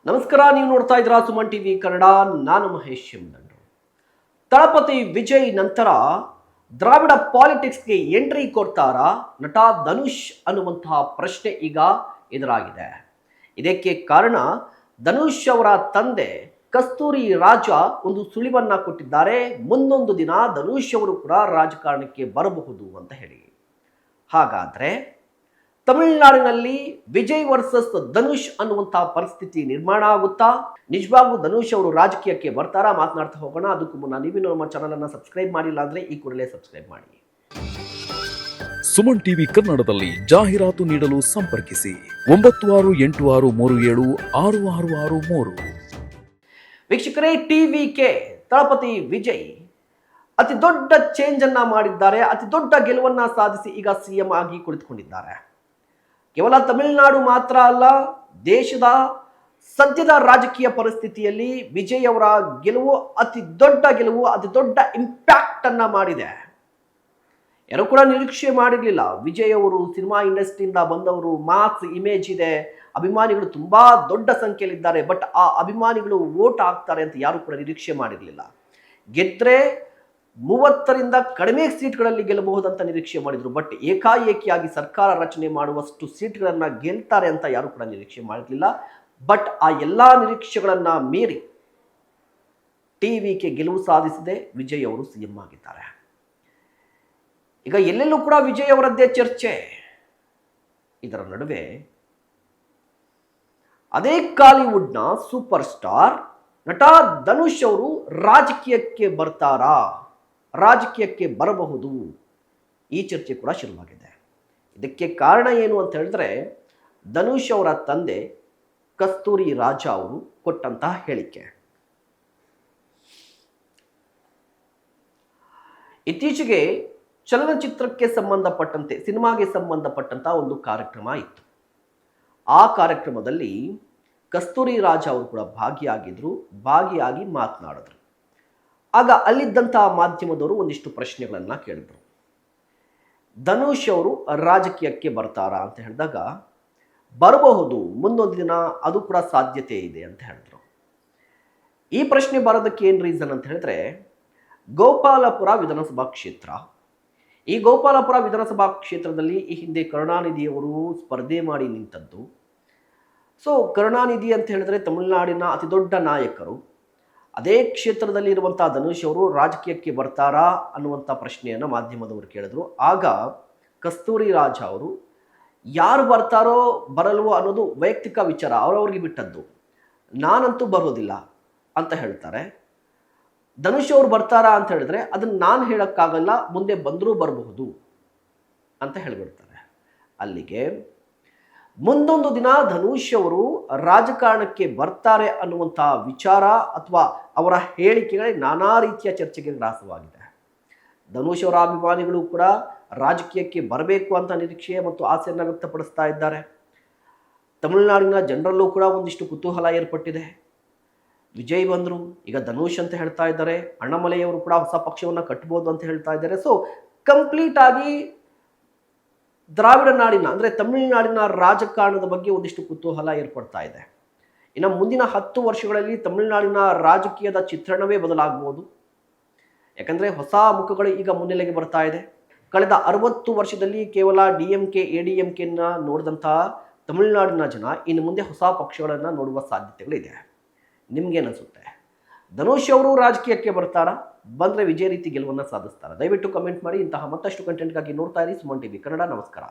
ನಮಸ್ಕಾರ, ನೀವು ನೋಡ್ತಾ ಇದ್ದೀರಾ ಸುಮನ್ ಟಿವಿ ಕನ್ನಡ. ನಾನು ಮಹೇಶ್ ಎಮ್ದಂಡ್ರು. ತಳಪತಿ ವಿಜಯ್ ನಂತರ ದ್ರಾವಿಡ ಪಾಲಿಟಿಕ್ಸ್ಗೆ ಎಂಟ್ರಿ ಕೊಡ್ತಾರಾ ನಟ ಧನುಷ್ ಅನ್ನುವಂತಹ ಪ್ರಶ್ನೆ ಈಗ ಎದುರಾಗಿದೆ. ಇದಕ್ಕೆ ಕಾರಣ ಧನುಷ್ ಅವರ ತಂದೆ ಕಸ್ತೂರಿ ರಾಜ ಒಂದು ಸುಳಿವನ್ನ ಕೊಟ್ಟಿದ್ದಾರೆ. ಮುಂದೊಂದು ದಿನ ಧನುಷ್ ಅವರು ಕೂಡ ರಾಜಕಾರಣಕ್ಕೆ ಬರಬಹುದು ಅಂತ ಹೇಳಿ. ಹಾಗಾದ್ರೆ ತಮಿಳುನಾಡಿನಲ್ಲಿ ವಿಜಯ್ ವರ್ಸಸ್ ಧನುಷ್ ಅನ್ನುವಂತಹ ಪರಿಸ್ಥಿತಿ ನಿರ್ಮಾಣ ಆಗುತ್ತಾ? ನಿಜವಾಗ್ಲೂ ಧನುಷ್ ಅವರು ರಾಜಕೀಯಕ್ಕೆ ಬರ್ತಾರಾ? ಮಾತನಾಡ್ತಾ ಹೋಗೋಣ. ಅದಕ್ಕೂ ಮುನ್ನ ನೀವಿನ್ನು ನಮ್ಮ ಚಾನಲ್ ಅನ್ನು ಸಬ್ಸ್ಕ್ರೈಬ್ ಮಾಡಿಲ್ಲ ಅಂದ್ರೆ ಈ ಕೂಡಲೇ ಸಬ್ಸ್ಕ್ರೈಬ್ ಮಾಡಿ. ಸುಮನ್ ಟಿವಿ ಕನ್ನಡದಲ್ಲಿ ಜಾಹೀರಾತು ನೀಡಲು ಸಂಪರ್ಕಿಸಿ 9686376663. ವೀಕ್ಷಕರೇ, ಟಿವಿಕೆ ತಳಪತಿ ವಿಜಯ್ ಅತಿ ದೊಡ್ಡ ಚೇಂಜ್ ಅನ್ನ ಮಾಡಿದ್ದಾರೆ. ಅತಿ ದೊಡ್ಡ ಗೆಲುವನ್ನ ಸಾಧಿಸಿ ಈಗ ಸಿಎಂ ಆಗಿ ಕುಳಿತುಕೊಂಡಿದ್ದಾರೆ. ಕೇವಲ ತಮಿಳುನಾಡು ಮಾತ್ರ ಅಲ್ಲ, ದೇಶದ ಸದ್ಯದ ರಾಜಕೀಯ ಪರಿಸ್ಥಿತಿಯಲ್ಲಿ ವಿಜಯ್ ಅವರ ಗೆಲುವು ಅತಿ ದೊಡ್ಡ ಇಂಪ್ಯಾಕ್ಟ್ ಅನ್ನ ಮಾಡಿದೆ. ಯಾರು ಕೂಡ ನಿರೀಕ್ಷೆ ಮಾಡಿರಲಿಲ್ಲ. ವಿಜಯ್ ಅವರು ಸಿನಿಮಾ ಇಂಡಸ್ಟ್ರಿಯಿಂದ ಬಂದವರು, ಮಾಸ್ ಇಮೇಜ್ ಇದೆ, ಅಭಿಮಾನಿಗಳು ತುಂಬಾ ದೊಡ್ಡ ಸಂಖ್ಯೆಯಲ್ಲಿದ್ದಾರೆ. ಬಟ್ ಆ ಅಭಿಮಾನಿಗಳು ವೋಟ್ ಹಾಕ್ತಾರೆ ಅಂತ ಯಾರು ಕೂಡ ನಿರೀಕ್ಷೆ ಮಾಡಿರಲಿಲ್ಲ. ಗೆದ್ರೆ 30ರಿಂದ ಕಡಿಮೆ ಸೀಟ್ಗಳಲ್ಲಿ ಗೆಲ್ಲಬಹುದಂತ ನಿರೀಕ್ಷೆ ಮಾಡಿದ್ರು. ಬಟ್ ಏಕಾಏಕಿಯಾಗಿ ಸರ್ಕಾರ ರಚನೆ ಮಾಡುವಷ್ಟು ಸೀಟ್ಗಳನ್ನ ಗೆಲ್ತಾರೆ ಅಂತ ಯಾರು ಕೂಡ ನಿರೀಕ್ಷೆ ಮಾಡಿರಲಿಲ್ಲ. ಬಟ್ ಆ ಎಲ್ಲಾ ನಿರೀಕ್ಷೆಗಳನ್ನ ಮೀರಿ ಟಿವಿಕೆ ಗೆಲುವು ಸಾಧಿಸಿದೆ. ವಿಜಯ್ ಅವರು ಸಿಎಂ ಆಗಿದ್ದಾರೆ. ಈಗ ಎಲ್ಲೆಲ್ಲೂ ಕೂಡ ವಿಜಯ್ ಅವರದ್ದೇ ಚರ್ಚೆ. ಇದರ ನಡುವೆ ಅದೇ ಕಾಲಿವುಡ್ನ ಸೂಪರ್ ಸ್ಟಾರ್ ನಟ ಧನುಷ್ ಅವರು ರಾಜಕೀಯಕ್ಕೆ ಬರ್ತಾರಾ, ರಾಜಕೀಯಕ್ಕೆ ಬರಬಹುದು, ಈ ಚರ್ಚೆ ಕೂಡ ಶುರುವಾಗಿದೆ. ಇದಕ್ಕೆ ಕಾರಣ ಏನು ಅಂತ ಹೇಳಿದ್ರೆ, ಧನುಷ್ ಅವರ ತಂದೆ ಕಸ್ತೂರಿ ರಾಜ ಅವರು ಕೊಟ್ಟಂತಹ ಹೇಳಿಕೆ. ಇತ್ತೀಚೆಗೆ ಚಲನಚಿತ್ರಕ್ಕೆ ಸಂಬಂಧಪಟ್ಟಂತೆ, ಸಿನಿಮಾಗೆ ಸಂಬಂಧಪಟ್ಟಂತಹ ಒಂದು ಕಾರ್ಯಕ್ರಮ ಇತ್ತು. ಆ ಕಾರ್ಯಕ್ರಮದಲ್ಲಿ ಕಸ್ತೂರಿ ರಾಜ ಅವರು ಕೂಡ ಭಾಗಿಯಾಗಿ ಮಾತನಾಡಿದ್ರು. ಆಗ ಅಲ್ಲಿದ್ದಂತಹ ಮಾಧ್ಯಮದವರು ಒಂದಿಷ್ಟು ಪ್ರಶ್ನೆಗಳನ್ನ ಕೇಳಿದ್ರು. ಧನುಷ್ ಅವರು ರಾಜಕೀಯಕ್ಕೆ ಬರ್ತಾರಾ ಅಂತ ಹೇಳಿದಾಗ, ಬರಬಹುದು, ಮುಂದೊಂದು ದಿನ ಅದು ಕೂಡ ಸಾಧ್ಯತೆ ಇದೆ ಅಂತ ಹೇಳಿದ್ರು. ಈ ಪ್ರಶ್ನೆ ಬರೋದಕ್ಕೆ ಏನು ರೀಸನ್ ಅಂತ ಹೇಳಿದ್ರೆ, ಗೋಪಾಲಪುರ ವಿಧಾನಸಭಾ ಕ್ಷೇತ್ರ. ಈ ಗೋಪಾಲಪುರ ವಿಧಾನಸಭಾ ಕ್ಷೇತ್ರದಲ್ಲಿ ಈ ಹಿಂದೆ ಕರುಣಾನಿಧಿಯವರು ಸ್ಪರ್ಧೆ ಮಾಡಿ ನಿಂತದ್ದು. ಸೊ ಕರುಣಾನಿಧಿ ಅಂತ ಹೇಳಿದ್ರೆ ತಮಿಳುನಾಡಿನ ಅತಿ ದೊಡ್ಡ ನಾಯಕರು. ಅದೇ ಕ್ಷೇತ್ರದಲ್ಲಿ ಇರುವಂತಹ ಧನುಷ್ ಅವರು ರಾಜಕೀಯಕ್ಕೆ ಬರ್ತಾರಾ ಅನ್ನುವಂಥ ಪ್ರಶ್ನೆಯನ್ನು ಮಾಧ್ಯಮದವರು ಕೇಳಿದ್ರು. ಆಗ ಕಸ್ತೂರಿ ರಾಜ ಅವರು, ಯಾರು ಬರ್ತಾರೋ ಬರಲ್ವೋ ಅನ್ನೋದು ವೈಯಕ್ತಿಕ ವಿಚಾರ, ಅವರವ್ರಿಗೆ ಬಿಟ್ಟದ್ದು, ನಾನಂತೂ ಬರೋದಿಲ್ಲ ಅಂತ ಹೇಳ್ತಾರೆ. ಧನುಷ್ ಅವರು ಬರ್ತಾರಾ ಅಂತ ಹೇಳಿದ್ರೆ ಅದನ್ನ ನಾನು ಹೇಳಕ್ಕಾಗಲ್ಲ, ಮುಂದೆ ಬಂದರೂ ಬರಬಹುದು ಅಂತ ಹೇಳಿಬಿಡ್ತಾರೆ. ಅಲ್ಲಿಗೆ ಮುಂದೊಂದು ದಿನ ಧನುಷ್ ಅವರು ರಾಜಕಾರಣಕ್ಕೆ ಬರ್ತಾರೆ ಅನ್ನುವಂತಹ ವಿಚಾರ ಅಥವಾ ಅವರ ಹೇಳಿಕೆಗಳೇ ನಾನಾ ರೀತಿಯ ಚರ್ಚೆಗೆ ಗ್ರಾಸವಾಗಿದೆ. ಧನುಷ್ ಅವರ ಅಭಿಮಾನಿಗಳು ಕೂಡ ರಾಜಕೀಯಕ್ಕೆ ಬರಬೇಕು ಅಂತ ನಿರೀಕ್ಷೆ ಮತ್ತು ಆಸೆಯನ್ನು ವ್ಯಕ್ತಪಡಿಸ್ತಾ ಇದ್ದಾರೆ. ತಮಿಳುನಾಡಿನ ಜನರಲ್ಲೂ ಕೂಡ ಒಂದಿಷ್ಟು ಕುತೂಹಲ ಏರ್ಪಟ್ಟಿದೆ. ವಿಜಯ್ ಬಂದರು, ಈಗ ಧನುಷ್ ಅಂತ ಹೇಳ್ತಾ ಇದ್ದಾರೆ. ಅಣ್ಣಾಮಲೈಯವರು ಕೂಡ ಹೊಸ ಪಕ್ಷವನ್ನು ಕಟ್ಟಬಹುದು ಅಂತ ಹೇಳ್ತಾ ಇದ್ದಾರೆ. ಸೊ ಕಂಪ್ಲೀಟ್ ಆಗಿ ದ್ರಾವಿಡ ನಾಡಿನ ಅಂದರೆ ತಮಿಳುನಾಡಿನ ರಾಜಕಾರಣದ ಬಗ್ಗೆ ಒಂದಿಷ್ಟು ಕುತೂಹಲ ಏರ್ಪಡ್ತಾ ಇದೆ. ಇನ್ನು ಮುಂದಿನ 10 ವರ್ಷಗಳಲ್ಲಿ ತಮಿಳುನಾಡಿನ ರಾಜಕೀಯದ ಚಿತ್ರಣವೇ ಬದಲಾಗಬಹುದು. ಯಾಕಂದರೆ ಹೊಸ ಮುಖಗಳು ಈಗ ಮುನ್ನೆಲೆಗೆ ಬರ್ತಾ ಇದೆ. ಕಳೆದ 60 ವರ್ಷದಲ್ಲಿ ಕೇವಲ DMK ADMKನ ನೋಡಿದಂತಹ ತಮಿಳುನಾಡಿನ ಜನ ಇನ್ನು ಮುಂದೆ ಹೊಸ ಪಕ್ಷಗಳನ್ನು ನೋಡುವ ಸಾಧ್ಯತೆಗಳಿದೆ. ನಿಮ್ಗೇನಿಸುತ್ತೆ? ಧನುಷ್ ಅವರು ರಾಜಕೀಯಕ್ಕೆ ಬರ್ತಾರಾ? ಬಂದರೆ ವಿಜಯ ರೀತಿ ಗೆಲುವನ್ನು ಸಾಧಿಸ್ತಾರಾ? ದಯವಿಟ್ಟು ಕಮೆಂಟ್ ಮಾಡಿ. ಇಂತಹ ಮತ್ತಷ್ಟು ಕಂಟೆಂಟ್ಗಾಗಿ ನೋಡ್ತಾ ಇರಿ ಸುಮನ್ ಟಿವಿ ಕನ್ನಡ. ನಮಸ್ಕಾರ.